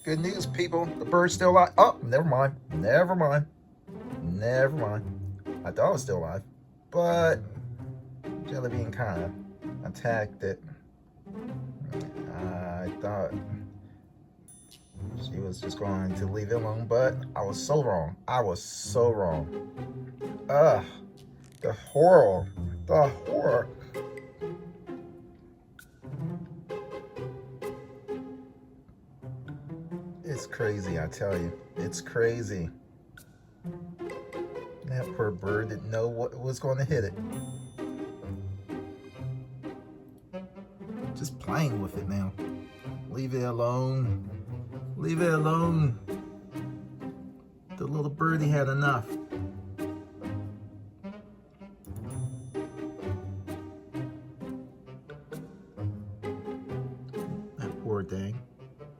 Good news, people. The bird's still alive. Oh, never mind. Never mind. Never mind. I thought it was still alive. But Jellybean kind of attacked it. I thought she was just going to leave it alone, but I was so wrong. I was so wrong. Ugh. The horror. The horror. It's crazy, I tell you. It's crazy. That poor bird didn't know what was going to hit it. Just playing with it now. Leave it alone. Leave it alone. The little birdie had enough.